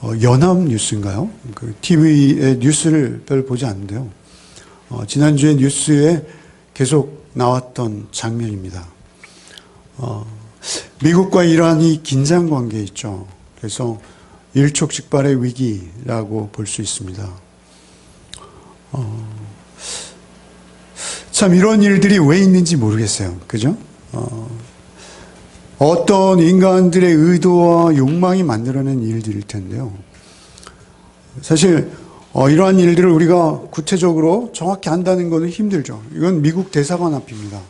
연합뉴스인가요? 그 TV의 뉴스를 별 보지 않는데요. 지난주에 뉴스에 계속 나왔던 장면입니다. 미국과 이란이 긴장 관계에 있죠. 그래서 일촉즉발의 위기라고 볼 수 있습니다. 참 이런 일들이 왜 있는지 모르겠어요. 그죠? 어떤 인간들의 의도와 욕망이 만들어낸 일들일 텐데요. 사실 이러한 일들을 우리가 구체적으로 정확히 안다는 것은 힘들죠. 이건 미국 대사관 앞입니다.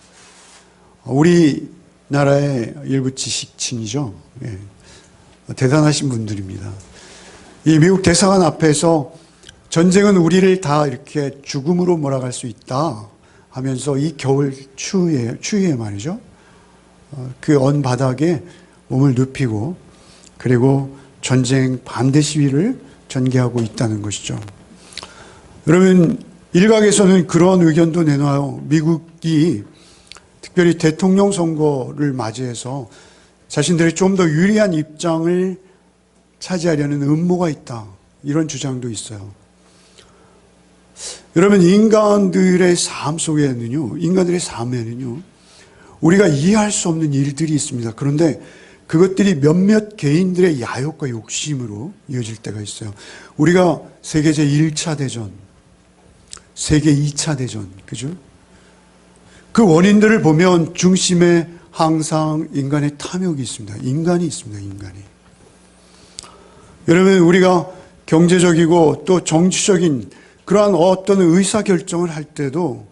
우리나라의 일부 지식층이죠. 예. 대단하신 분들입니다. 이 미국 대사관 앞에서 전쟁은 우리를 다 이렇게 죽음으로 몰아갈 수 있다 하면서 이 겨울 추위에 말이죠. 그 언 바닥에 몸을 눕히고 그리고 전쟁 반대 시위를 전개하고 있다는 것이죠. 여러분 일각에서는 그런 의견도 내놔요. 미국이 특별히 대통령 선거를 맞이해서 자신들이 좀 더 유리한 입장을 차지하려는 음모가 있다. 이런 주장도 있어요. 여러분 인간들의 삶 속에는요. 인간들의 삶에는요. 우리가 이해할 수 없는 일들이 있습니다. 그런데 그것들이 몇몇 개인들의 야욕과 욕심으로 이어질 때가 있어요. 우리가 세계 제1차 대전, 세계 2차 대전, 그죠? 그 원인들을 보면 중심에 항상 인간의 탐욕이 있습니다. 인간이 있습니다. 인간이. 여러분 우리가 경제적이고 또 정치적인 그러한 어떤 의사결정을 할 때도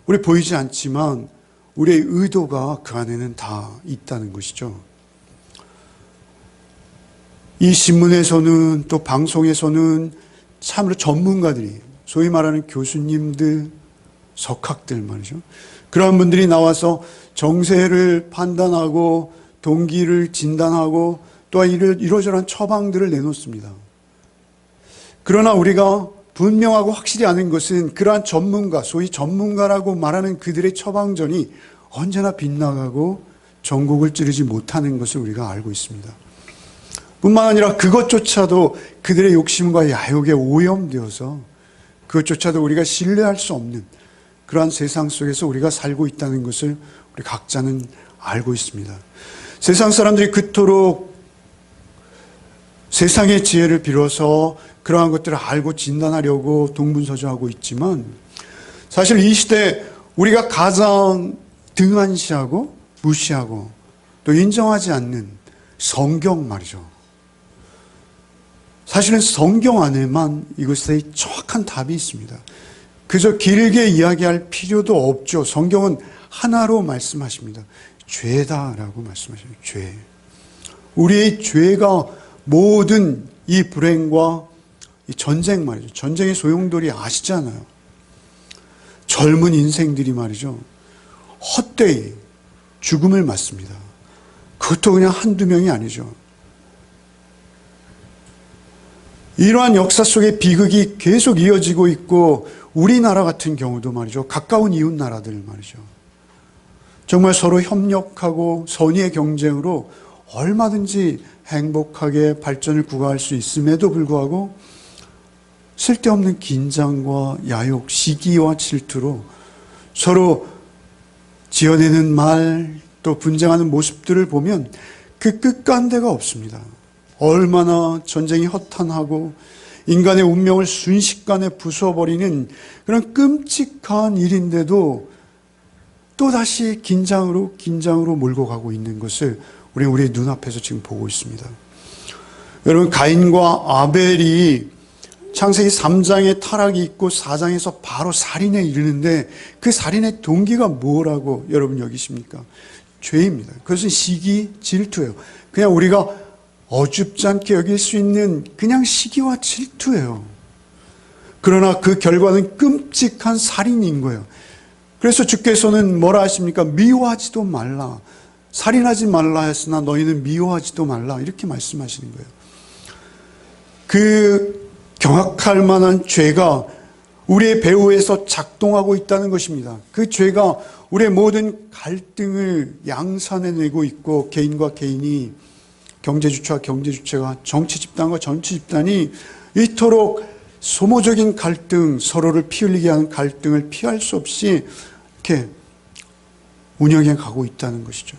우리 보이지 않지만 우리의 의도가 그 안에는 다 있다는 것이죠. 이 신문에서는 또 방송에서는 참으로 전문가들이 소위 말하는 교수님들, 석학들 말이죠. 그러한 분들이 나와서 정세를 판단하고 동기를 진단하고 또한 이러저러한 처방들을 내놓습니다. 그러나 우리가 분명하고 확실히 아는 것은 그러한 전문가, 소위 전문가라고 말하는 그들의 처방전이 언제나 빗나가고 전곡을 찌르지 못하는 것을 우리가 알고 있습니다. 뿐만 아니라 그것조차도 그들의 욕심과 야욕에 오염되어서 그것조차도 우리가 신뢰할 수 없는 그러한 세상 속에서 우리가 살고 있다는 것을 우리 각자는 알고 있습니다. 세상 사람들이 그토록 세상의 지혜를 빌어서 그러한 것들을 알고 진단하려고 동분서주하고 있지만 사실 이 시대에 우리가 가장 등한시하고 무시하고 또 인정하지 않는 성경 말이죠. 사실은 성경 안에만 이것의 정확한 답이 있습니다. 그저 길게 이야기할 필요도 없죠. 성경은 하나로 말씀하십니다. 죄다라고 말씀하십니다. 죄. 우리의 죄가 모든 이 불행과 이 전쟁 말이죠. 전쟁의 소용돌이 아시잖아요. 젊은 인생들이 말이죠. 헛되이 죽음을 맞습니다. 그것도 그냥 한두 명이 아니죠. 이러한 역사 속의 비극이 계속 이어지고 있고 우리나라 같은 경우도 말이죠. 가까운 이웃 나라들 말이죠. 정말 서로 협력하고 선의의 경쟁으로 얼마든지 행복하게 발전을 구가할 수 있음에도 불구하고 쓸데없는 긴장과 야욕, 시기와 질투로 서로 지어내는 말, 또 분쟁하는 모습들을 보면 그 끝간데가 없습니다. 얼마나 전쟁이 허탄하고 인간의 운명을 순식간에 부숴버리는 그런 끔찍한 일인데도 또다시 긴장으로 몰고 가고 있는 것을 우리의 눈앞에서 지금 보고 있습니다. 여러분 가인과 아벨이 창세기 3장에 타락이 있고 4장에서 바로 살인에 이르는데 그 살인의 동기가 뭐라고 여러분 여기십니까? 죄입니다. 그것은 시기, 질투예요. 그냥 우리가 어줍지 않게 여길 수 있는 그냥 시기와 질투예요. 그러나 그 결과는 끔찍한 살인인 거예요. 그래서 주께서는 뭐라 하십니까? 미워하지도 말라. 살인하지 말라 했으나 너희는 미워하지도 말라. 이렇게 말씀하시는 거예요. 그 경악할 만한 죄가 우리의 배후에서 작동하고 있다는 것입니다. 그 죄가 우리의 모든 갈등을 양산해내고 있고 개인과 개인이 경제주체와 경제주체가, 정치 집단과 정치 집단이 이토록 소모적인 갈등, 서로를 피 흘리게 하는 갈등을 피할 수 없이 이렇게 운영해 가고 있다는 것이죠.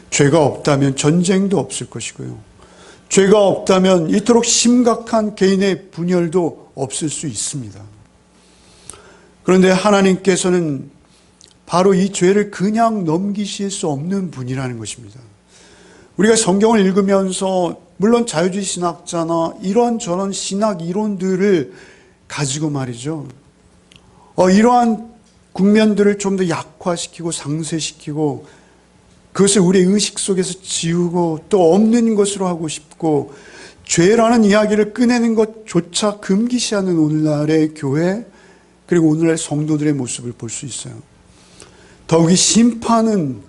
죄가 없다면 전쟁도 없을 것이고요. 죄가 없다면 이토록 심각한 개인의 분열도 없을 수 있습니다. 그런데 하나님께서는 바로 이 죄를 그냥 넘기실 수 없는 분이라는 것입니다. 우리가 성경을 읽으면서 물론 자유주의 신학자나 이런저런 신학 이론들을 가지고 말이죠. 이러한 국면들을 좀 더 약화시키고 상쇄시키고 그것을 우리의 의식 속에서 지우고 또 없는 것으로 하고 싶고 죄라는 이야기를 꺼내는 것조차 금기시하는 오늘날의 교회 그리고 오늘날 성도들의 모습을 볼 수 있어요. 더욱이 심판은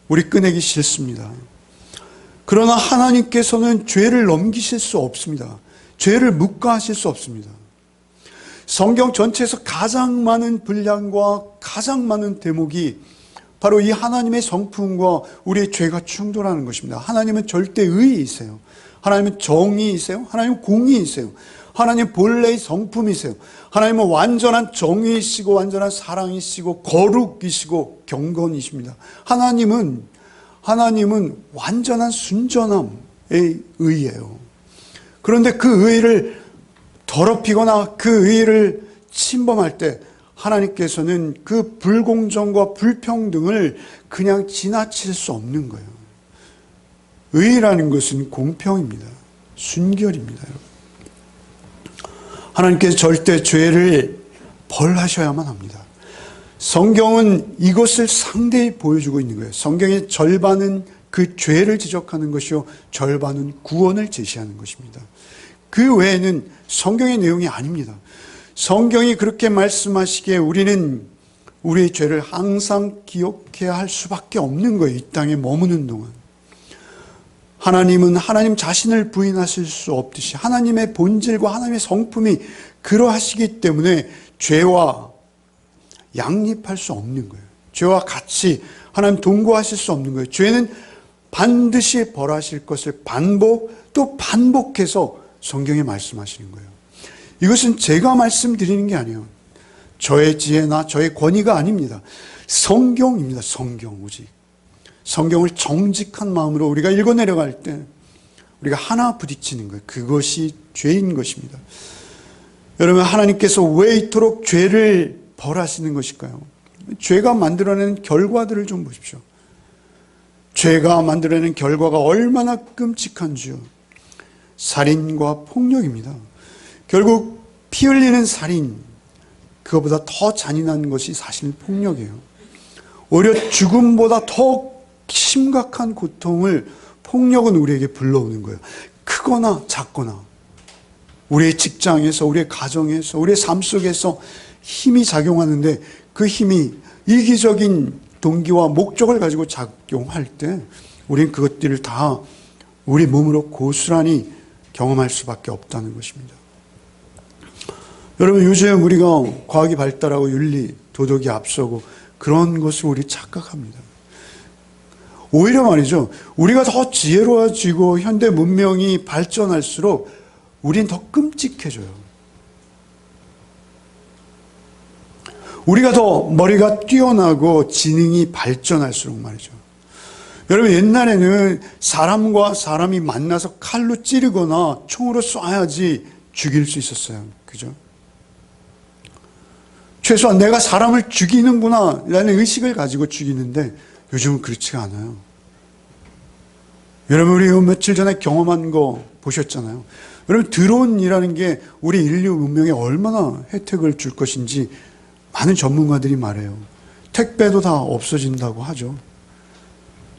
우리 꺼내기 싫습니다. 그러나 하나님께서는 죄를 넘기실 수 없습니다. 죄를 묵과하실 수 없습니다. 성경 전체에서 가장 많은 분량과 가장 많은 대목이 바로 이 하나님의 성품과 우리의 죄가 충돌하는 것입니다. 하나님은 절대 의이세요. 하나님은 정의이세요. 하나님은 공의이세요. 하나님 본래의 성품이세요. 하나님은 완전한 정의이시고 완전한 사랑이시고 거룩이시고 경건이십니다. 하나님은 완전한 순전함의 의예요. 그런데 그 의를 더럽히거나 그 의를 침범할 때 하나님께서는 그 불공정과 불평등을 그냥 지나칠 수 없는 거예요. 의라는 것은 공평입니다. 순결입니다. 하나님께서 절대 죄를 벌하셔야만 합니다. 성경은 이것을 상대히 보여주고 있는 거예요. 성경의 절반은 그 죄를 지적하는 것이요, 절반은 구원을 제시하는 것입니다. 그 외에는 성경의 내용이 아닙니다. 성경이 그렇게 말씀하시기에 우리는 우리의 죄를 항상 기억해야 할 수밖에 없는 거예요. 이 땅에 머무는 동안. 하나님은 하나님 자신을 부인하실 수 없듯이 하나님의 본질과 하나님의 성품이 그러하시기 때문에 죄와 양립할 수 없는 거예요. 죄와 같이 하나님 동거하실 수 없는 거예요. 죄는 반드시 벌하실 것을 또 반복해서 성경에 말씀하시는 거예요. 이것은 제가 말씀드리는 게 아니에요. 저의 지혜나 저의 권위가 아닙니다. 성경입니다. 성경 오직. 성경을 정직한 마음으로 우리가 읽어내려갈 때 우리가 하나 부딪히는 거예요. 그것이 죄인 것입니다. 여러분, 하나님께서 왜 이토록 죄를 벌하시는 것일까요? 죄가 만들어내는 결과들을 좀 보십시오. 죄가 만들어내는 결과가 얼마나 끔찍한지요. 살인과 폭력입니다. 결국 피 흘리는 살인, 그것보다 더 잔인한 것이 사실 폭력이에요. 오히려 죽음보다 더 심각한 고통을 폭력은 우리에게 불러오는 거예요. 크거나 작거나 우리의 직장에서, 우리의 가정에서, 우리의 삶 속에서 힘이 작용하는데 그 힘이 이기적인 동기와 목적을 가지고 작용할 때 우리는 그것들을 다 우리 몸으로 고스란히 경험할 수밖에 없다는 것입니다. 여러분, 요즘 우리가 과학이 발달하고 윤리, 도덕이 앞서고 그런 것을 우리 착각합니다. 오히려 말이죠, 우리가 더 지혜로워지고 현대 문명이 발전할수록 우린 더 끔찍해져요. 우리가 더 머리가 뛰어나고 지능이 발전할수록 말이죠. 여러분, 옛날에는 사람과 사람이 만나서 칼로 찌르거나 총으로 쏴야지 죽일 수 있었어요. 그죠? 최소한 내가 사람을 죽이는구나 라는 의식을 가지고 죽이는데 요즘은 그렇지가 않아요. 여러분, 우리 며칠 전에 경험한 거 보셨잖아요. 여러분, 드론이라는 게 우리 인류 문명에 얼마나 혜택을 줄 것인지 많은 전문가들이 말해요. 택배도 다 없어진다고 하죠.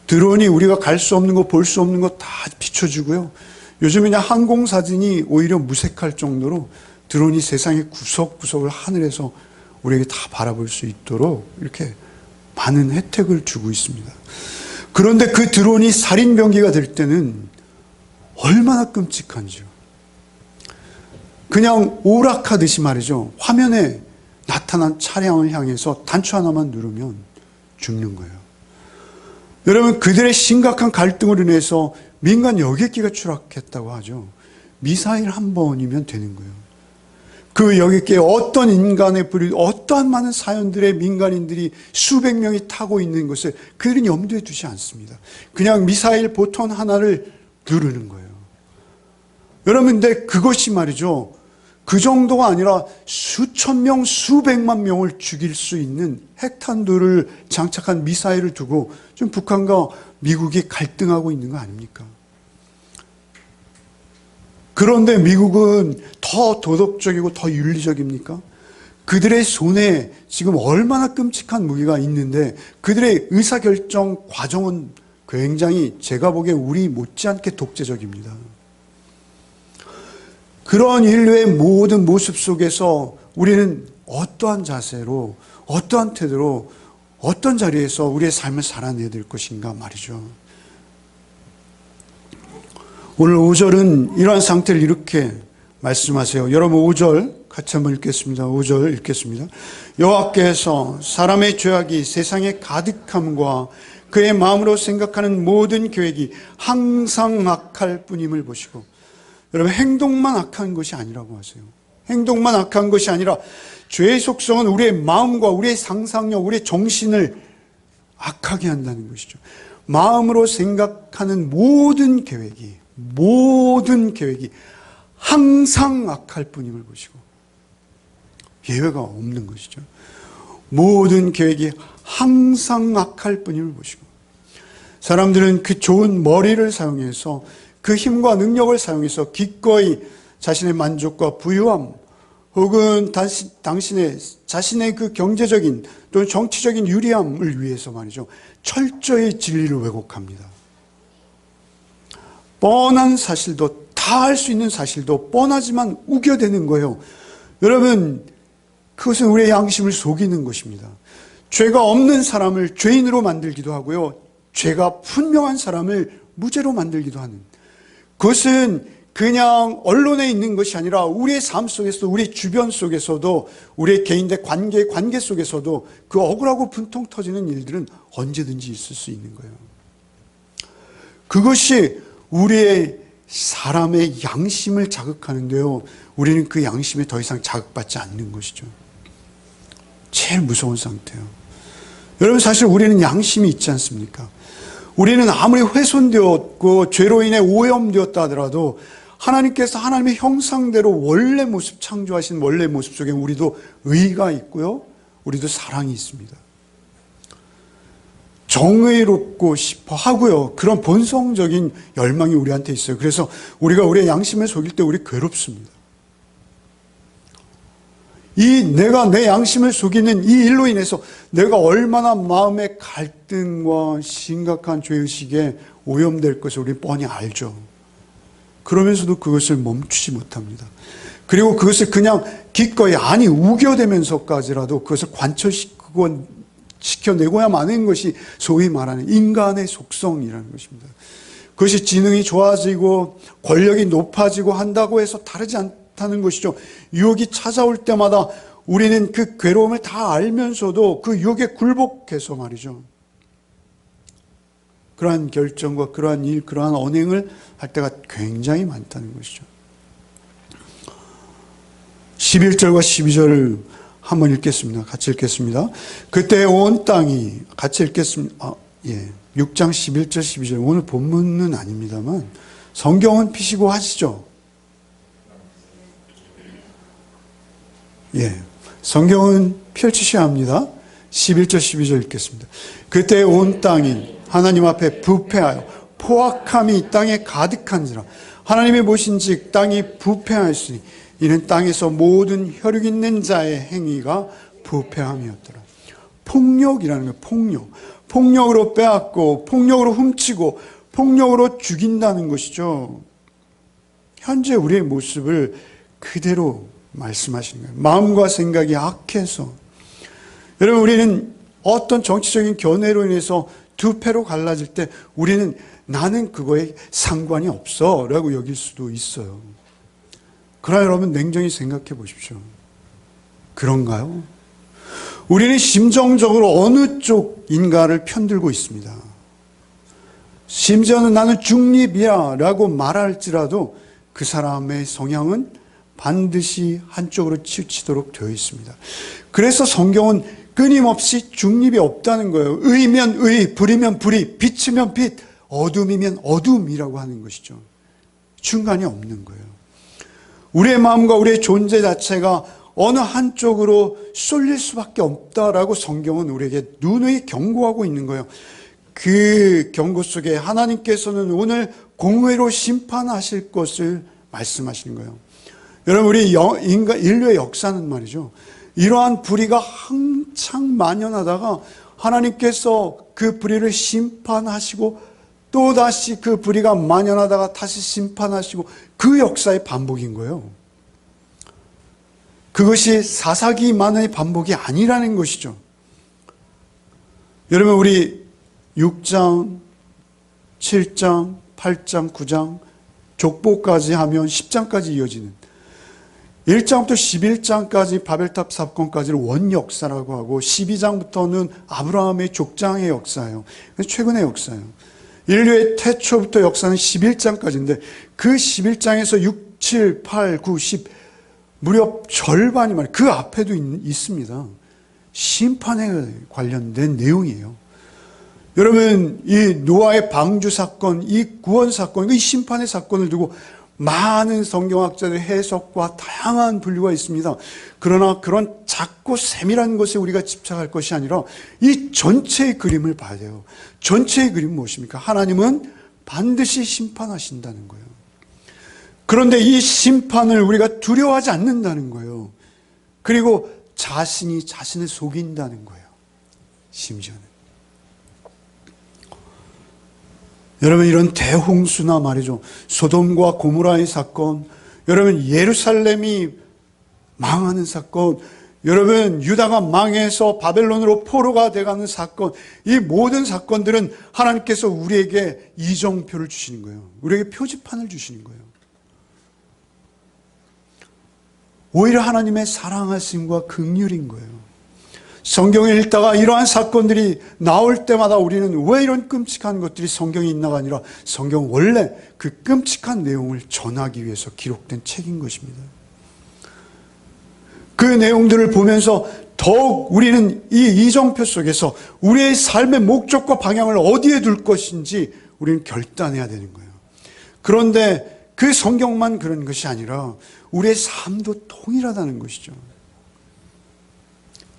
드론이 우리가 갈 수 없는 거, 볼 수 없는 거 다 비춰주고요. 요즘은 그냥 항공사진이 오히려 무색할 정도로 드론이 세상의 구석구석을 하늘에서 우리에게 다 바라볼 수 있도록 이렇게 많은 혜택을 주고 있습니다. 그런데 그 드론이 살인병기가 될 때는 얼마나 끔찍한지요. 그냥 오락하듯이 말이죠. 화면에 나타난 차량을 향해서 단추 하나만 누르면 죽는 거예요. 여러분, 그들의 심각한 갈등으로 인해서 민간 여객기가 추락했다고 하죠. 미사일 한 번이면 되는 거예요. 그 여객기에 어떤 인간의 불이, 어떠한 많은 사연들의 민간인들이 수백 명이 타고 있는 것을 그들은 염두에 두지 않습니다. 그냥 미사일 보통 하나를 누르는 거예요. 여러분, 근데 그것이 말이죠, 그 정도가 아니라 수천 명, 수백만 명을 죽일 수 있는 핵탄두를 장착한 미사일을 두고 지금 북한과 미국이 갈등하고 있는 거 아닙니까? 그런데 미국은 더 도덕적이고 더 윤리적입니까? 그들의 손에 지금 얼마나 끔찍한 무기가 있는데 그들의 의사결정 과정은 굉장히 제가 보기에 우리 못지않게 독재적입니다. 그런 인류의 모든 모습 속에서 우리는 어떠한 자세로, 어떠한 태도로, 어떤 자리에서 우리의 삶을 살아내야 될 것인가 말이죠. 오늘 5절은 이러한 상태를 이렇게 말씀하세요. 여러분 5절 같이 한번 읽겠습니다. 5절 읽겠습니다. 여호와께서 사람의 죄악이 세상에 가득함과 그의 마음으로 생각하는 모든 계획이 항상 악할 뿐임을 보시고, 여러분 행동만 악한 것이 아니라고 하세요. 행동만 악한 것이 아니라 죄의 속성은 우리의 마음과 우리의 상상력, 우리의 정신을 악하게 한다는 것이죠. 마음으로 생각하는 모든 계획이 항상 악할 뿐임을 보시고, 예외가 없는 것이죠. 모든 계획이 항상 악할 뿐임을 보시고, 사람들은 그 좋은 머리를 사용해서 그 힘과 능력을 사용해서 기꺼이 자신의 만족과 부유함 혹은 자신의 그 경제적인 또는 정치적인 유리함을 위해서 말이죠, 철저히 진리를 왜곡합니다. 뻔한 사실도, 다 알 수 있는 사실도 뻔하지만 우겨대는 거예요. 여러분, 그것은 우리의 양심을 속이는 것입니다. 죄가 없는 사람을 죄인으로 만들기도 하고요, 죄가 분명한 사람을 무죄로 만들기도 하는, 그것은 그냥 언론에 있는 것이 아니라 우리의 삶 속에서, 우리 주변 속에서도, 우리의 개인의 관계 속에서도 그 억울하고 분통 터지는 일들은 언제든지 있을 수 있는 거예요. 그것이 우리의 사람의 양심을 자극하는데요, 우리는 그 양심에 더 이상 자극받지 않는 것이죠. 제일 무서운 상태예요. 여러분, 사실 우리는 양심이 있지 않습니까? 우리는 아무리 훼손되었고 죄로 인해 오염되었다 하더라도 하나님께서 하나님의 형상대로 원래 모습, 창조하신 원래 모습 속에 우리도 의가 있고요, 우리도 사랑이 있습니다. 정의롭고 싶어 하고요, 그런 본성적인 열망이 우리한테 있어요. 그래서 우리가 우리의 양심을 속일 때 우리 괴롭습니다. 내가 내 양심을 속이는 이 일로 인해서 내가 얼마나 마음의 갈등과 심각한 죄의식에 오염될 것을 우리 뻔히 알죠. 그러면서도 그것을 멈추지 못합니다. 그리고 그것을 그냥 기꺼이, 아니 우겨대면서까지라도 그것을 관철시키고 시켜내고야 마는 것이 소위 말하는 인간의 속성이라는 것입니다. 그것이 지능이 좋아지고 권력이 높아지고 한다고 해서 다르지 않다는 것이죠. 유혹이 찾아올 때마다 우리는 그 괴로움을 다 알면서도 그 유혹에 굴복해서 말이죠, 그러한 결정과 그러한 일, 그러한 언행을 할 때가 굉장히 많다는 것이죠. 11절과 12절을 한번 읽겠습니다. 같이 읽겠습니다. 그때 온 땅이, 같이 읽겠습니다. 6장 11절 12절. 오늘 본문은 아닙니다만 성경은 피시고 하시죠. 성경은 펼치셔야 합니다. 11절 12절 읽겠습니다. 그때 온 땅이 하나님 앞에 부패하여 포악함이 땅에 가득한지라. 하나님이 보신즉 땅이 부패하였으니 이는 땅에서 모든 혈육 있는 자의 행위가 부패함이었더라. 폭력이라는 거예요. 폭력. 폭력으로 빼앗고 폭력으로 훔치고 폭력으로 죽인다는 것이죠. 현재 우리의 모습을 그대로 말씀하시는 거예요. 마음과 생각이 악해서. 여러분, 우리는 어떤 정치적인 견해로 인해서 두 패로 갈라질 때 우리는 나는 그거에 상관이 없어 라고 여길 수도 있어요. 그러나 여러분, 냉정히 생각해 보십시오. 그런가요? 우리는 심정적으로 어느 쪽인가를 편들고 있습니다. 심지어는 나는 중립이야 라고 말할지라도 그 사람의 성향은 반드시 한쪽으로 치우치도록 되어 있습니다. 그래서 성경은 끊임없이 중립이 없다는 거예요. 의면 의, 불이면 불이, 빛이면 빛, 어둠이면 어둠이라고 하는 것이죠. 중간이 없는 거예요. 우리의 마음과 우리의 존재 자체가 어느 한쪽으로 쏠릴 수밖에 없다라고 성경은 우리에게 누누이 경고하고 있는 거예요. 그 경고 속에 하나님께서는 오늘 공의로 심판하실 것을 말씀하시는 거예요. 여러분, 우리 인류의 역사는 말이죠, 이러한 불의가 한창 만연하다가 하나님께서 그 불의를 심판하시고 또다시 그 불의가 만연하다가 다시 심판하시고 그 역사의 반복인 거예요. 그것이 사사기만의 반복이 아니라는 것이죠. 여러분, 우리 6장, 7장, 8장, 9장, 족보까지 하면 10장까지 이어지는 1장부터 11장까지 바벨탑 사건까지를 원역사라고 하고 12장부터는 아브라함의 족장의 역사예요. 최근의 역사예요. 인류의 태초부터 역사는 11장까지인데 그 11장에서 6, 7, 8, 9, 10 무려 절반이 말이에요. 그 앞에도 있습니다. 심판에 관련된 내용이에요. 여러분, 이 노아의 방주 사건, 이 구원 사건, 이 심판의 사건을 두고 많은 성경학자들의 해석과 다양한 분류가 있습니다. 그러나 그런 작고 세밀한 것에 우리가 집착할 것이 아니라 이 전체의 그림을 봐야 돼요. 전체의 그림은 무엇입니까? 하나님은 반드시 심판하신다는 거예요. 그런데 이 심판을 우리가 두려워하지 않는다는 거예요. 그리고 자신이 자신을 속인다는 거예요. 심지어는. 여러분, 이런 대홍수나 말이죠, 소돔과 고모라의 사건, 여러분 예루살렘이 망하는 사건, 여러분 유다가 망해서 바벨론으로 포로가 돼가는 사건, 이 모든 사건들은 하나님께서 우리에게 이정표를 주시는 거예요. 우리에게 표지판을 주시는 거예요. 오히려 하나님의 사랑하심과 긍휼인 거예요. 성경을 읽다가 이러한 사건들이 나올 때마다 우리는 왜 이런 끔찍한 것들이 성경에 있나가 아니라 성경 원래 그 끔찍한 내용을 전하기 위해서 기록된 책인 것입니다. 그 내용들을 보면서 더욱 우리는 이 이정표 속에서 우리의 삶의 목적과 방향을 어디에 둘 것인지 우리는 결단해야 되는 거예요. 그런데 그 성경만 그런 것이 아니라 우리의 삶도 동일하다는 것이죠.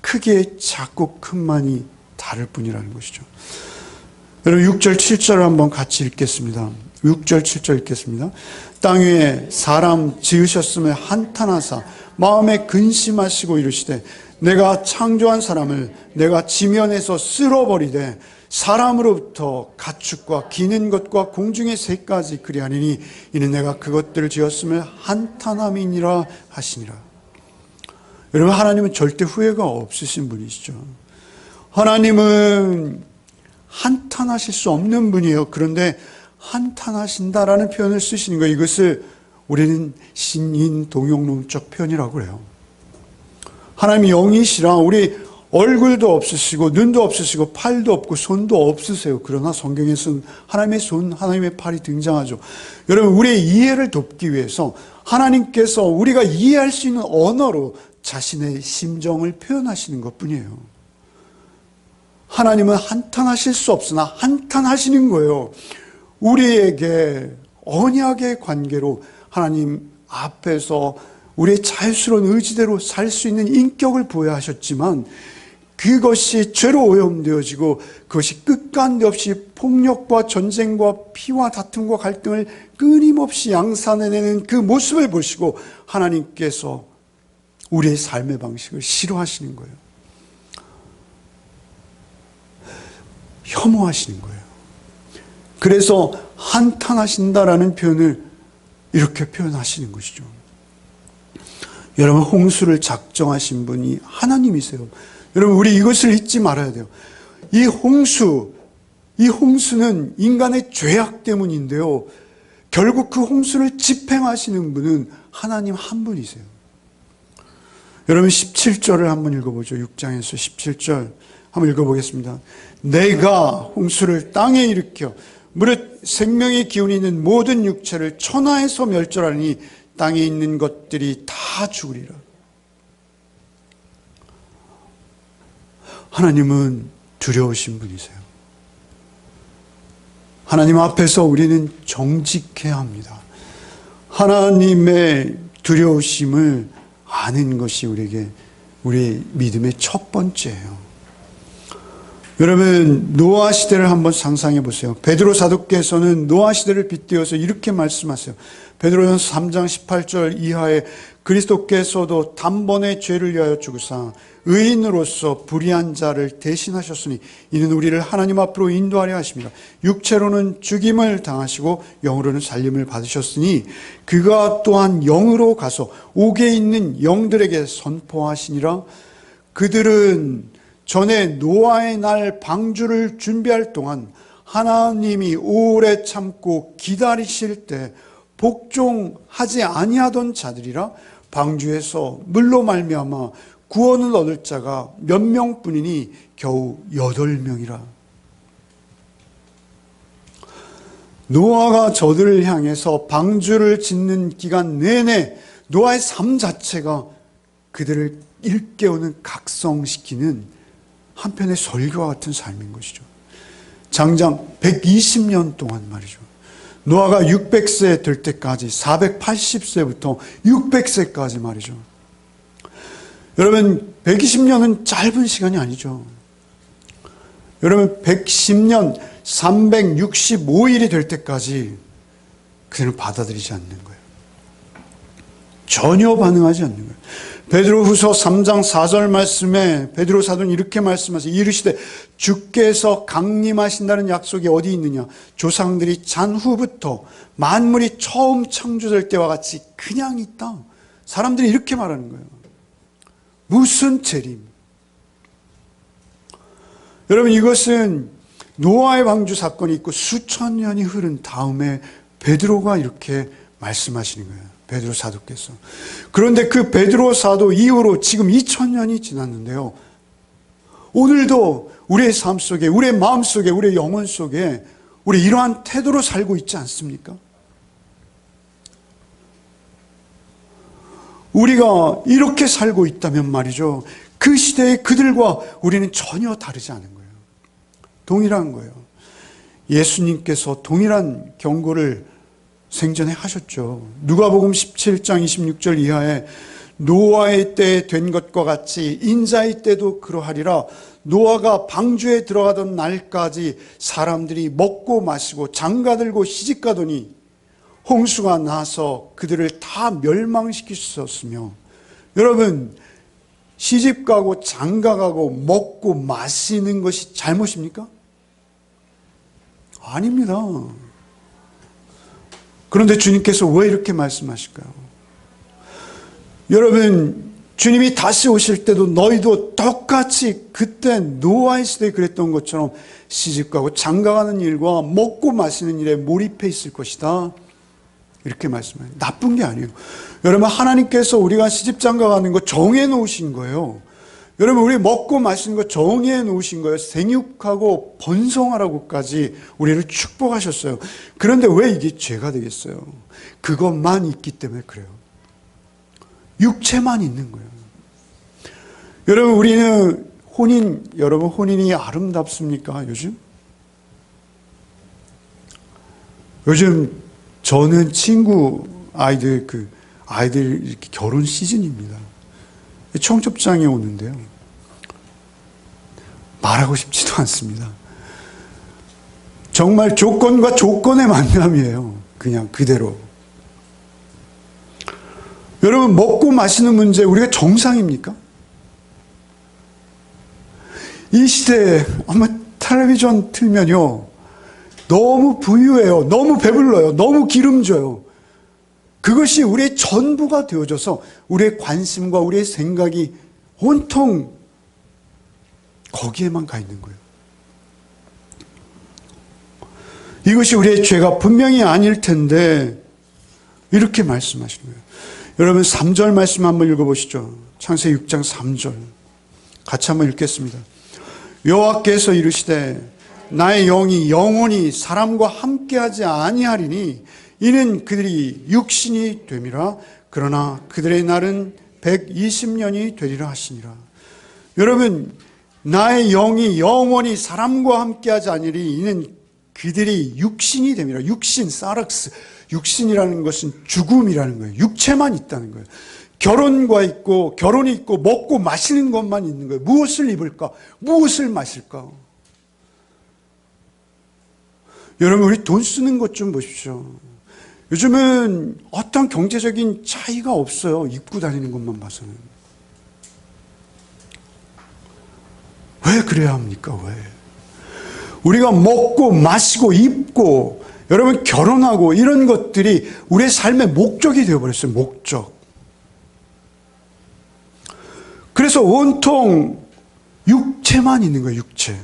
크게 작고 큰만이 다를 뿐이라는 것이죠. 여러분, 6절 7절을 한번 같이 읽겠습니다. 6절 7절 읽겠습니다. 땅 위에 사람 지으셨음을 한탄하사 마음에 근심하시고 이르시되 내가 창조한 사람을 내가 지면에서 쓸어버리되 사람으로부터 가축과 기는 것과 공중의 새까지 그리하니니 이는 내가 그것들을 지었음을 한탄함이니라 하시니라. 여러분, 하나님은 절대 후회가 없으신 분이시죠. 하나님은 한탄하실 수 없는 분이에요. 그런데 한탄하신다라는 표현을 쓰시는 거예요. 이것을 우리는 신인동용론적 표현이라고 해요. 하나님이 영이시라 우리 얼굴도 없으시고 눈도 없으시고 팔도 없고 손도 없으세요. 그러나 성경에서는 하나님의 손, 하나님의 팔이 등장하죠. 여러분, 우리의 이해를 돕기 위해서 하나님께서 우리가 이해할 수 있는 언어로 자신의 심정을 표현하시는 것뿐이에요. 하나님은 한탄하실 수 없으나 한탄하시는 거예요. 우리에게 언약의 관계로 하나님 앞에서 우리의 자유스러운 의지대로 살 수 있는 인격을 부여하셨지만 그것이 죄로 오염되어지고 그것이 끝간데 없이 폭력과 전쟁과 피와 다툼과 갈등을 끊임없이 양산해내는 그 모습을 보시고 하나님께서 우리의 삶의 방식을 싫어하시는 거예요. 혐오하시는 거예요. 그래서 한탄하신다라는 표현을 이렇게 표현하시는 것이죠. 여러분, 홍수를 작정하신 분이 하나님이세요. 여러분, 우리 이것을 잊지 말아야 돼요. 이 홍수는 인간의 죄악 때문인데요. 결국 그 홍수를 집행하시는 분은 하나님 한 분이세요. 여러분, 17절을 한번 읽어보죠. 6장에서 17절 한번 읽어보겠습니다. 내가 홍수를 땅에 일으켜 무릇 생명의 기운이 있는 모든 육체를 천하에서 멸절하니 땅에 있는 것들이 다 죽으리라. 하나님은 두려우신 분이세요. 하나님 앞에서 우리는 정직해야 합니다. 하나님의 두려우심을 아는 것이 우리의 믿음의 첫 번째예요. 여러분, 노아 시대를 한번 상상해 보세요. 베드로 사도께서는 노아 시대를 빗대어서 이렇게 말씀하세요. 베드로전서 3장 18절 이하에 그리스도께서도 단번에 죄를 위하여 죽으사 의인으로서 불의한 자를 대신하셨으니 이는 우리를 하나님 앞으로 인도하려 하십니다. 육체로는 죽임을 당하시고 영으로는 살림을 받으셨으니 그가 또한 영으로 가서 옥에 있는 영들에게 선포하시니라. 그들은 전에 노아의 날 방주를 준비할 동안 하나님이 오래 참고 기다리실 때 복종하지 아니하던 자들이라. 방주에서 물로 말미암아 구원을 얻을 자가 몇 명뿐이니 겨우 8명이라. 노아가 저들을 향해서 방주를 짓는 기간 내내 노아의 삶 자체가 그들을 일깨우는 각성시키는 한편의 설교와 같은 삶인 것이죠. 장장 120년 동안 말이죠. 노아가 600세 될 때까지 480세부터 600세까지 말이죠. 여러분, 120년은 짧은 시간이 아니죠. 여러분, 110년 365일이 될 때까지 그들은 받아들이지 않는 거예요. 전혀 반응하지 않는 거예요. 베드로후서 3장 4절 말씀에 베드로 사도는 이렇게 말씀하세요. 이르시되 주께서 강림하신다는 약속이 어디 있느냐. 조상들이 잔 후부터 만물이 처음 창조될 때와 같이 그냥 있다. 사람들이 이렇게 말하는 거예요. 무슨 재림? 여러분, 이것은 노아의 방주 사건이 있고 수천 년이 흐른 다음에 베드로가 이렇게 말씀하시는 거예요. 베드로 사도께서. 그런데 그 베드로 사도 이후로 지금 2000년이 지났는데요. 오늘도 우리의 삶 속에, 우리의 마음 속에, 우리의 영혼 속에 우리 이러한 태도로 살고 있지 않습니까? 우리가 이렇게 살고 있다면 말이죠. 그 시대의 그들과 우리는 전혀 다르지 않은 거예요. 동일한 거예요. 예수님께서 동일한 경고를 생전에 하셨죠. 누가복음 17장 26절 이하에 노아의 때에 된 것과 같이 인자의 때도 그러하리라. 노아가 방주에 들어가던 날까지 사람들이 먹고 마시고 장가들고 시집가더니 홍수가 나서 그들을 다 멸망시켰었으며, 여러분, 시집가고 장가가고 먹고 마시는 것이 잘못입니까? 아닙니다. 그런데 주님께서 왜 이렇게 말씀하실까요? 여러분, 주님이 다시 오실 때도 너희도 똑같이 그때 노아의 시대에 그랬던 것처럼 시집가고 장가가는 일과 먹고 마시는 일에 몰입해 있을 것이다. 이렇게 말씀해요. 나쁜 게 아니에요. 여러분, 하나님께서 우리가 시집장가가는 거 정해 놓으신 거예요. 여러분, 우리 먹고 마시는 거 정해 놓으신 거예요. 생육하고 번성하라고까지 우리를 축복하셨어요. 그런데 왜 이게 죄가 되겠어요? 그것만 있기 때문에 그래요. 육체만 있는 거예요. 여러분, 우리는 여러분, 혼인이 아름답습니까? 요즘 저는 친구 아이들 이렇게 결혼 시즌입니다. 청첩장에 오는데요. 말하고 싶지도 않습니다. 정말 조건과 조건의 만남이에요. 그냥 그대로. 여러분, 먹고 마시는 문제 우리가 정상입니까? 이 시대에 아마 텔레비전 틀면요, 너무 부유해요. 너무 배불러요. 너무 기름져요. 그것이 우리의 전부가 되어져서 우리의 관심과 우리의 생각이 온통 거기에만 가 있는 거예요. 이것이 우리의 죄가 분명히 아닐 텐데 이렇게 말씀하시는 거예요. 여러분, 3절 말씀 한번 읽어보시죠. 창세기 6장 3절 같이 한번 읽겠습니다. 여호와께서 이르시되 나의 영이 영원히 사람과 함께하지 아니하리니 이는 그들이 육신이 됨이라. 그러나 그들의 날은 120년이 되리라 하시니라. 여러분, 나의 영이 영원히 사람과 함께하지 아니하리니 이는 그들이 육신이 됨이라. 육신, 사락스. 육신이라는 것은 죽음이라는 거예요. 육체만 있다는 거예요. 결혼이 있고 먹고 마시는 것만 있는 거예요. 무엇을 입을까? 무엇을 마실까? 여러분, 우리 돈 쓰는 것 좀 보십시오. 요즘은 어떤 경제적인 차이가 없어요. 입고 다니는 것만 봐서는. 왜 그래야 합니까? 왜? 우리가 먹고 마시고 입고 여러분 결혼하고 이런 것들이 우리의 삶의 목적이 되어버렸어요. 목적. 그래서 온통 육체만 있는 거예요. 육체.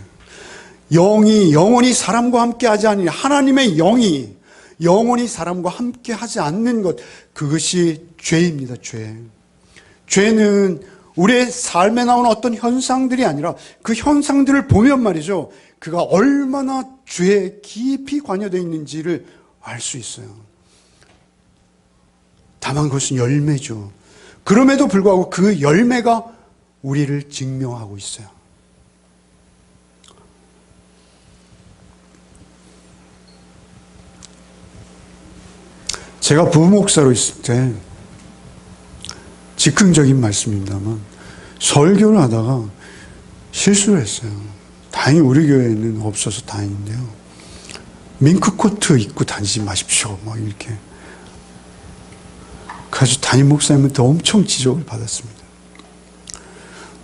영이 영원히 사람과 함께하지 않으니 하나님의 영이 영원히 사람과 함께하지 않는 것, 그것이 죄입니다. 죄. 죄는 우리의 삶에 나오는 어떤 현상들이 아니라 그 현상들을 보면 말이죠, 그가 얼마나 죄에 깊이 관여되어 있는지를 알 수 있어요. 다만 그것은 열매죠. 그럼에도 불구하고 그 열매가 우리를 증명하고 있어요. 제가 부목사로 있을 때 즉흥적인 말씀입니다만 설교를 하다가 실수를 했어요. 다행히 우리 교회에는 없어서 다행인데요. 밍크코트 입고 다니지 마십시오. 막 이렇게. 그래서 담임 목사님한테 엄청 지적을 받았습니다.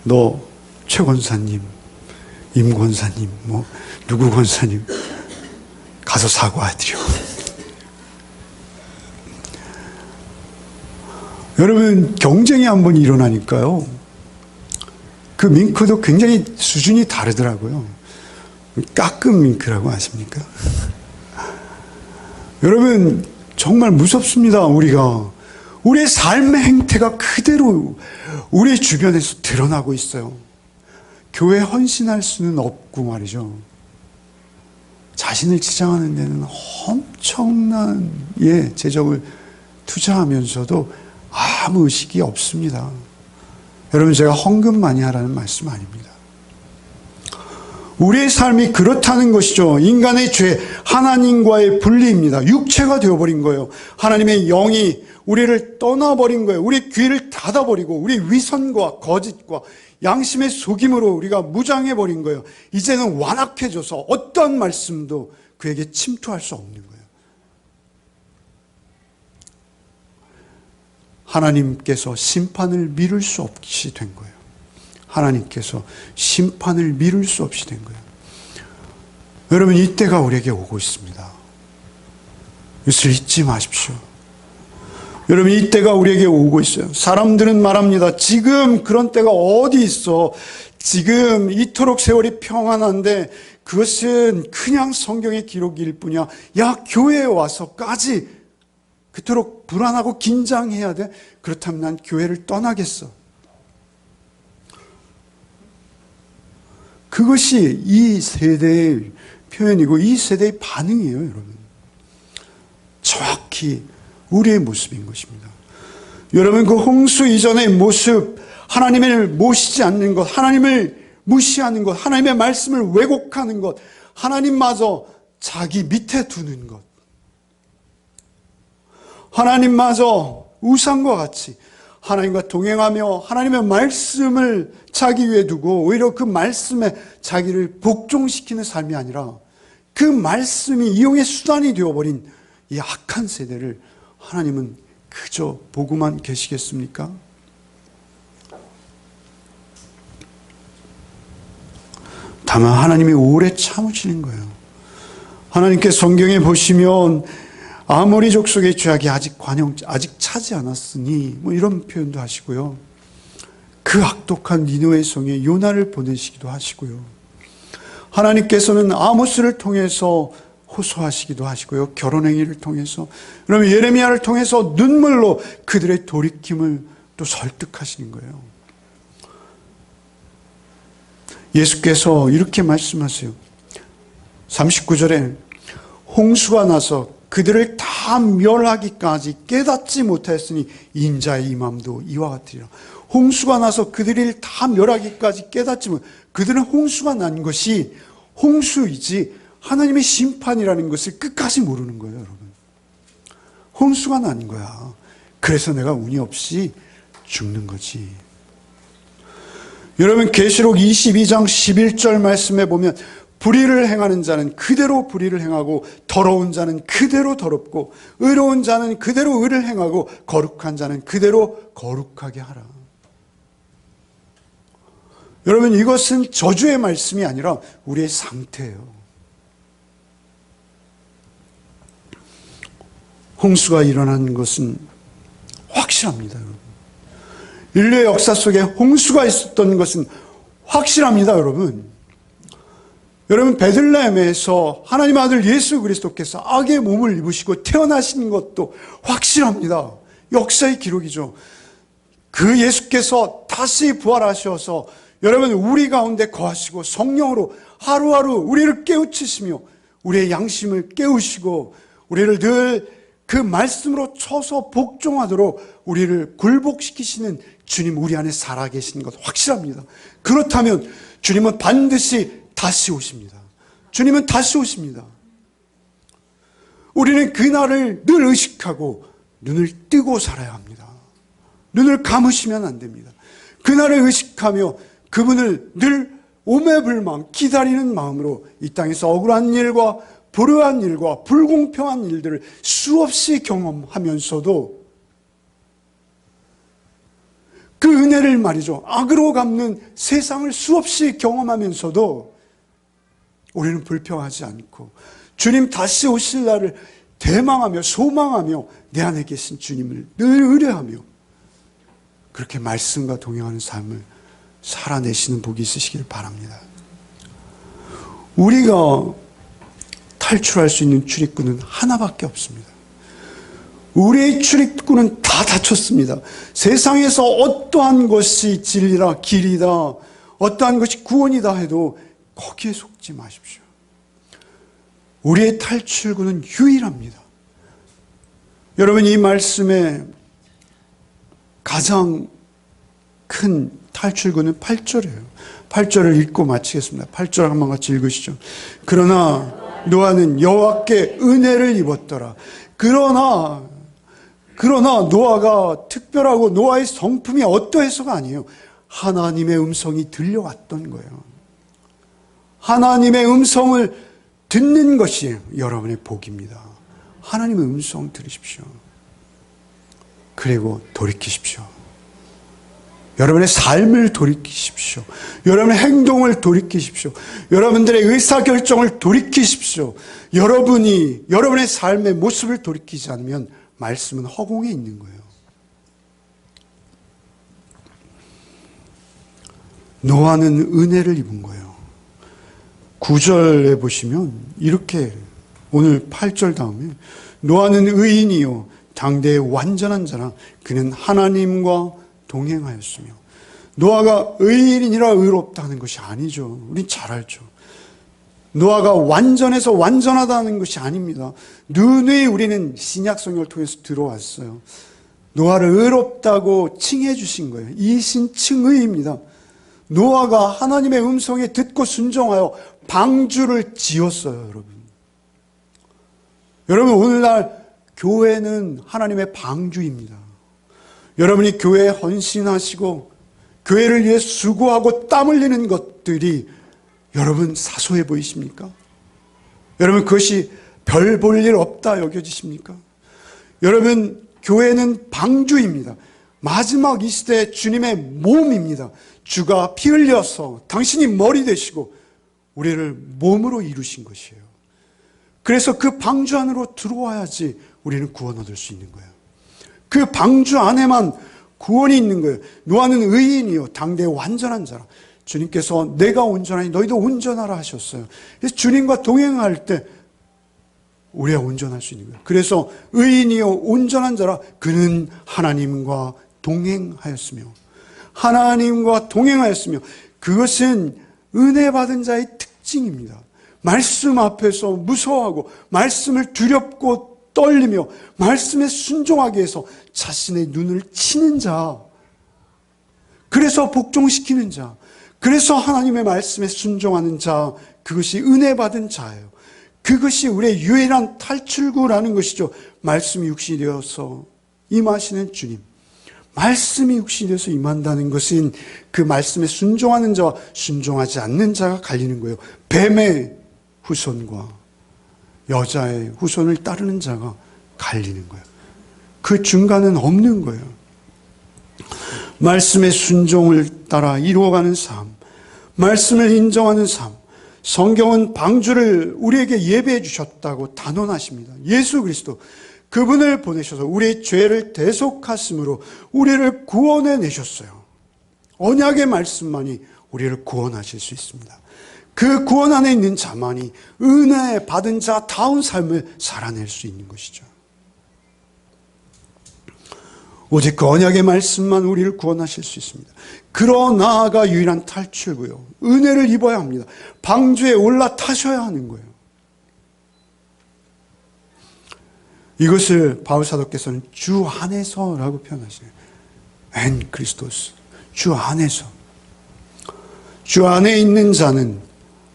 너 최 권사님, 임 권사님, 뭐 누구 권사님 가서 사과하드려. 여러분, 경쟁이 한번 일어나니까요, 그 밍크도 굉장히 수준이 다르더라고요. 깎은 밍크라고 아십니까? 여러분, 정말 무섭습니다. 우리의 삶의 행태가 그대로 우리 주변에서 드러나고 있어요. 교회에 헌신할 수는 없고 말이죠. 자신을 치장하는 데는 엄청난 재정을 투자하면서도 아무 의식이 없습니다. 여러분, 제가 헌금 많이 하라는 말씀 아닙니다. 우리의 삶이 그렇다는 것이죠. 인간의 죄, 하나님과의 분리입니다. 육체가 되어버린 거예요. 하나님의 영이 우리를 떠나버린 거예요. 우리 귀를 닫아버리고 우리 위선과 거짓과 양심의 속임으로 우리가 무장해버린 거예요. 이제는 완악해져서 어떤 말씀도 그에게 침투할 수 없는 거예요. 하나님께서 심판을 미룰 수 없이 된 거예요. 하나님께서 심판을 미룰 수 없이 된 거예요. 여러분, 이때가 우리에게 오고 있습니다. 이것을 잊지 마십시오. 여러분, 이때가 우리에게 오고 있어요. 사람들은 말합니다. 지금 그런 때가 어디 있어? 지금 이토록 세월이 평안한데 그것은 그냥 성경의 기록일 뿐이야. 야, 교회에 와서까지 그토록 불안하고 긴장해야 돼? 그렇다면 난 교회를 떠나겠어. 그것이 이 세대의 표현이고 이 세대의 반응이에요, 여러분. 정확히 우리의 모습인 것입니다. 여러분, 그 홍수 이전의 모습, 하나님을 모시지 않는 것, 하나님을 무시하는 것, 하나님의 말씀을 왜곡하는 것, 하나님마저 자기 밑에 두는 것, 하나님마저 우상과 같이 하나님과 동행하며 하나님의 말씀을 자기 위에 두고 오히려 그 말씀에 자기를 복종시키는 삶이 아니라 그 말씀이 이용의 수단이 되어버린 이 악한 세대를 하나님은 그저 보고만 계시겠습니까? 다만 하나님이 오래 참으시는 거예요. 하나님께 성경에 보시면 아모리 족속의 죄악이 아직 차지 않았으니 뭐 이런 표현도 하시고요. 그 악독한 니느웨 성에 요나를 보내시기도 하시고요. 하나님께서는 아모스를 통해서 호소하시기도 하시고요. 결혼행위를 통해서, 그러면 예레미야를 통해서 눈물로 그들의 돌이킴을 또 설득하시는 거예요. 예수께서 이렇게 말씀하세요. 39절에 홍수가 나서 그들을 다 멸하기까지 깨닫지 못하였으니 인자의 임함도 이와 같으리라. 홍수가 나서 그들을 다 멸하기까지 깨닫지 못. 그들은 홍수가 난 것이 홍수이지 하나님의 심판이라는 것을 끝까지 모르는 거예요, 여러분. 홍수가 난 거야. 그래서 내가 운이 없이 죽는 거지. 여러분, 계시록 22장 11절 말씀에 보면 불의를 행하는 자는 그대로 불의를 행하고 더러운 자는 그대로 더럽고 의로운 자는 그대로 의를 행하고 거룩한 자는 그대로 거룩하게 하라. 여러분, 이것은 저주의 말씀이 아니라 우리의 상태예요. 홍수가 일어난 것은 확실합니다, 여러분. 인류의 역사 속에 홍수가 있었던 것은 확실합니다, 여러분. 여러분, 베들레헴에서 하나님 아들 예수 그리스도께서 악의 몸을 입으시고 태어나신 것도 확실합니다. 역사의 기록이죠. 그 예수께서 다시 부활하셔서 여러분 우리 가운데 거하시고 성령으로 하루하루 우리를 깨우치시며 우리의 양심을 깨우시고 우리를 늘 그 말씀으로 쳐서 복종하도록 우리를 굴복시키시는 주님 우리 안에 살아계신 것 확실합니다. 그렇다면 주님은 반드시 다시 오십니다. 주님은 다시 오십니다. 우리는 그날을 늘 의식하고 눈을 뜨고 살아야 합니다. 눈을 감으시면 안 됩니다. 그날을 의식하며 그분을 늘 오매불망 기다리는 마음으로 이 땅에서 억울한 일과 불의한 일과 불공평한 일들을 수없이 경험하면서도 그 은혜를 말이죠. 악으로 갚는 세상을 수없이 경험하면서도 우리는 불평하지 않고 주님 다시 오실 날을 대망하며 소망하며 내 안에 계신 주님을 늘 의뢰하며 그렇게 말씀과 동행하는 삶을 살아내시는 복이 있으시기를 바랍니다. 우리가 탈출할 수 있는 출입구는 하나밖에 없습니다. 우리의 출입구는 다 닫혔습니다. 세상에서 어떠한 것이 진리라 길이다, 어떠한 것이 구원이다 해도 거기에 속지 마십시오. 우리의 탈출구는 유일합니다. 여러분, 이 말씀에 가장 큰 탈출구는 8절이에요. 8절을 읽고 마치겠습니다. 8절 한번 같이 읽으시죠. 그러나 노아는 여호와께 은혜를 입었더라. 그러나 노아가 특별하고 노아의 성품이 어떠해서가 아니에요. 하나님의 음성이 들려왔던 거예요. 하나님의 음성을 듣는 것이 여러분의 복입니다. 하나님의 음성 들으십시오. 그리고 돌이키십시오. 여러분의 삶을 돌이키십시오. 여러분의 행동을 돌이키십시오. 여러분들의 의사결정을 돌이키십시오. 여러분이 여러분의 삶의 모습을 돌이키지 않으면 말씀은 허공에 있는 거예요. 노아는 은혜를 입은 거예요. 9절에 보시면 이렇게 오늘 8절 다음에 노아는 의인이요 당대의 완전한 자라 그는 하나님과 동행하였으며. 노아가 의인이라 의롭다는 것이 아니죠. 우린 잘 알죠. 노아가 완전해서 완전하다는 것이 아닙니다. 누누이 우리는 신약 성경을 통해서 들어왔어요. 노아를 의롭다고 칭해 주신 거예요. 이신칭의입니다. 노아가 하나님의 음성에 듣고 순종하여 방주를 지었어요, 여러분. 여러분, 오늘날 교회는 하나님의 방주입니다. 여러분이 교회에 헌신하시고 교회를 위해 수고하고 땀 흘리는 것들이 여러분 사소해 보이십니까? 여러분 그것이 별 볼 일 없다 여겨지십니까? 여러분 교회는 방주입니다. 마지막 이 시대 주님의 몸입니다. 주가 피 흘려서 당신이 머리 되시고 우리를 몸으로 이루신 것이에요. 그래서 그 방주 안으로 들어와야지 우리는 구원 얻을 수 있는 거예요. 그 방주 안에만 구원이 있는 거예요. 노아는 의인이요 당대의 완전한 자라. 주님께서 내가 온전하니 너희도 온전하라 하셨어요. 그래서 주님과 동행할 때 우리가 온전할 수 있는 거예요. 그래서 의인이요 온전한 자라 그는 하나님과 동행하였으며 그것은 은혜 받은 자의 특징입니다. 말씀 앞에서 무서워하고 말씀을 두렵고 떨리며 말씀에 순종하기 위해서 자신의 눈을 치는 자, 그래서 복종시키는 자, 그래서 하나님의 말씀에 순종하는 자, 그것이 은혜 받은 자예요. 그것이 우리의 유일한 탈출구라는 것이죠. 말씀이 육신이 되어서 임하시는 주님, 말씀이 육신이 되어서 임한다는 것은 그 말씀에 순종하는 자와 순종하지 않는 자가 갈리는 거예요. 뱀의 후손과 여자의 후손을 따르는 자가 갈리는 거예요. 그 중간은 없는 거예요. 말씀의 순종을 따라 이루어가는 삶, 말씀을 인정하는 삶. 성경은 방주를 우리에게 예배해 주셨다고 단언하십니다. 예수 그리스도, 그분을 보내셔서 우리의 죄를 대속하심으로 우리를 구원해 내셨어요. 언약의 말씀만이 우리를 구원하실 수 있습니다. 그 구원 안에 있는 자만이 은혜 받은 자다운 삶을 살아낼 수 있는 것이죠. 오직 그 언약의 말씀만 우리를 구원하실 수 있습니다. 그러나가 유일한 탈출구요. 은혜를 입어야 합니다. 방주에 올라타셔야 하는 거예요. 이것을 바울 사도께서는 주 안에서라고 표현하시네요. 엔 크리스토스, 주 안에서. 주 안에 있는 자는,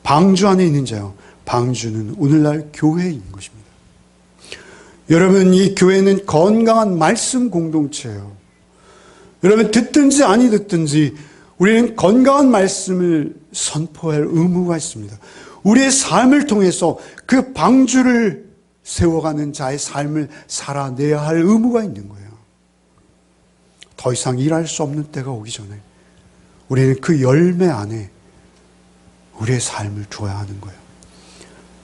방주 안에 있는 자요, 방주는 오늘날 교회인 것입니다. 여러분, 이 교회는 건강한 말씀 공동체예요. 여러분, 듣든지 아니 듣든지 우리는 건강한 말씀을 선포할 의무가 있습니다. 우리의 삶을 통해서 그 방주를 세워가는 자의 삶을 살아내야 할 의무가 있는 거예요. 더 이상 일할 수 없는 때가 오기 전에 우리는 그 열매 안에 우리의 삶을 두어야 하는 거예요.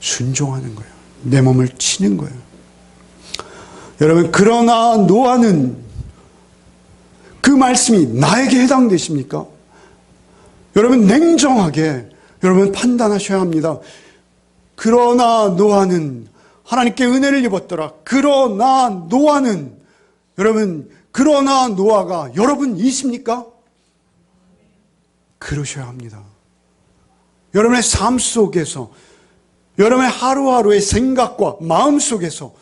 순종하는 거예요. 내 몸을 치는 거예요. 여러분, 그러나 노아는 그 말씀이 나에게 해당되십니까? 여러분, 냉정하게 여러분 판단하셔야 합니다. 그러나 노아는 하나님께 은혜를 입었더라. 그러나 노아는, 여러분, 그러나 노아가 여러분이십니까? 그러셔야 합니다. 여러분의 삶 속에서, 여러분의 하루하루의 생각과 마음 속에서,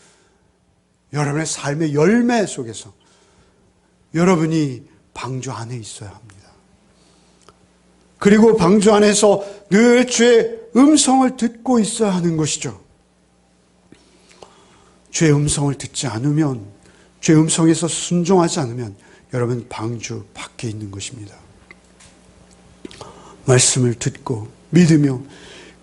여러분의 삶의 열매 속에서 여러분이 방주 안에 있어야 합니다. 그리고 방주 안에서 늘 주의 음성을 듣고 있어야 하는 것이죠. 주의 음성을 듣지 않으면, 주의 음성에서 순종하지 않으면 여러분 방주 밖에 있는 것입니다. 말씀을 듣고 믿으며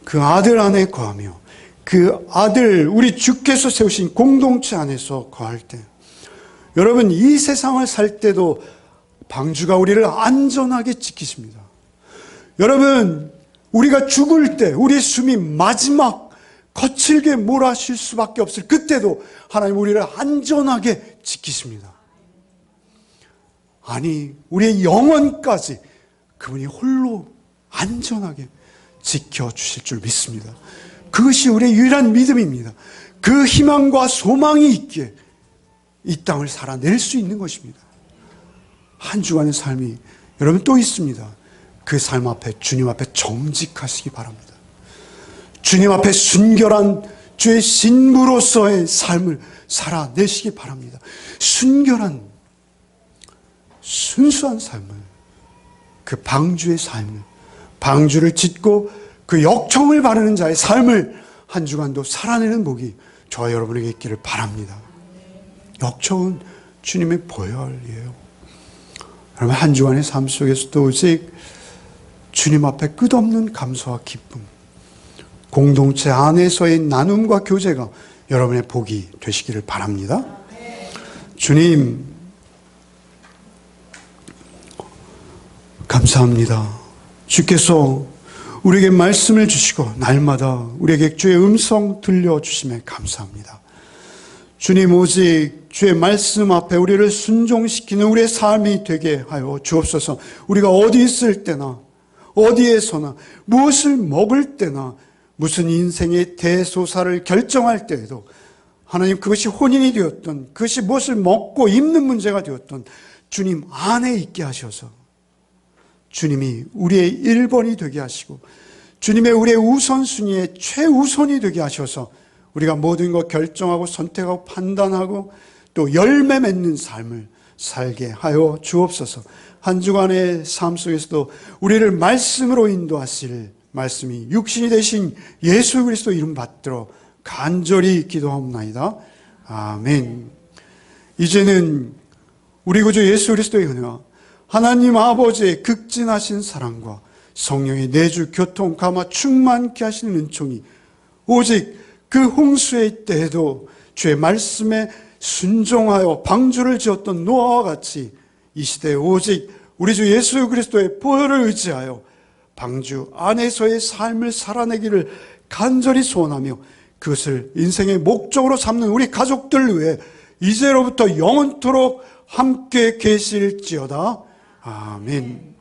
그 아들 안에 거하며 그 아들, 우리 주께서 세우신 공동체 안에서 거할 때, 여러분, 이 세상을 살 때도 방주가 우리를 안전하게 지키십니다. 여러분, 우리가 죽을 때, 우리의 숨이 마지막 거칠게 몰아쉴 수밖에 없을 그때도 하나님 우리를 안전하게 지키십니다. 아니, 우리의 영혼까지 그분이 홀로 안전하게 지켜주실 줄 믿습니다. 그것이 우리의 유일한 믿음입니다. 그 희망과 소망이 있기에 이 땅을 살아낼 수 있는 것입니다. 한 주간의 삶이 여러분 또 있습니다. 그 삶 앞에, 주님 앞에 정직하시기 바랍니다. 주님 앞에 순결한 주의 신부로서의 삶을 살아내시기 바랍니다. 순결한, 순수한 삶을, 그 방주의 삶을, 방주를 짓고 그 역청을 바르는 자의 삶을 한 주간도 살아내는 복이 저와 여러분에게 있기를 바랍니다. 역청은 주님의 보혈이에요. 여러분, 한 주간의 삶 속에서도 오직 주님 앞에 끝없는 감사와 기쁨, 공동체 안에서의 나눔과 교제가 여러분의 복이 되시기를 바랍니다. 주님, 감사합니다. 주께서 우리에게 말씀을 주시고 날마다 우리에게 주의 음성 들려주심에 감사합니다. 주님, 오직 주의 말씀 앞에 우리를 순종시키는 우리의 삶이 되게 하여 주옵소서. 우리가 어디 있을 때나 어디에서나 무엇을 먹을 때나 무슨 인생의 대소사를 결정할 때에도 하나님, 그것이 혼인이 되었던, 그것이 무엇을 먹고 입는 문제가 되었던 주님 안에 있게 하셔서 주님이 우리의 1번이 되게 하시고 주님의 우리의 우선순위의 최우선이 되게 하셔서 우리가 모든 것 결정하고 선택하고 판단하고 또 열매 맺는 삶을 살게 하여 주옵소서. 한 주간의 삶 속에서도 우리를 말씀으로 인도하실 말씀이 육신이 되신 예수 그리스도 이름 받들어 간절히 기도하옵나이다. 아멘. 이제는 우리 구주 예수 그리스도의 은혜와 하나님 아버지의 극진하신 사랑과 성령의 내주 교통 감화 충만케 하시는 은총이 오직 그 홍수의 때에도 주의 말씀에 순종하여 방주를 지었던 노아와 같이 이 시대에 오직 우리 주 예수 그리스도의 보혈을 의지하여 방주 안에서의 삶을 살아내기를 간절히 소원하며 그것을 인생의 목적으로 삼는 우리 가족들 위해 이제로부터 영원토록 함께 계실지어다. 아멘.